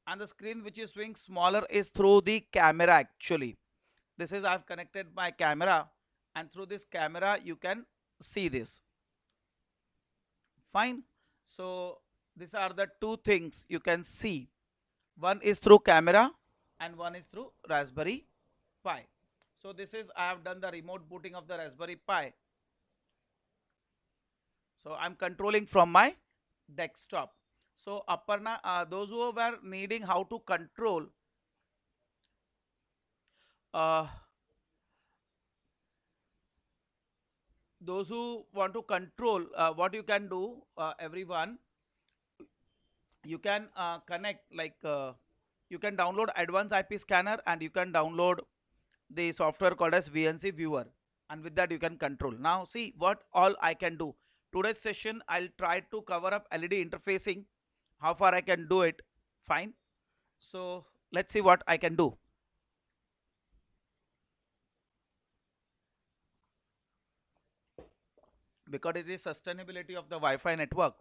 and the screen which is showing smaller is through the camera. Actually, this is I've connected my camera, and through this camera you can see this. Fine. So these are the two things you can see. One is through camera and one is through Raspberry Pi. So this is I have done the remote booting of the Raspberry Pi. So I'm controlling from my desktop. So Aparna, those who were needing how to control, uh, those who want to control, what you can do, everyone, you can connect like you can download advanced IP scanner, and you can download the software called as VNC viewer, and with that you can control. Now see what all I can do. Today's session I'll try to cover up LED interfacing, how far I can do it. Fine. So let's see what I can do. Because it is sustainability of the Wi-Fi network,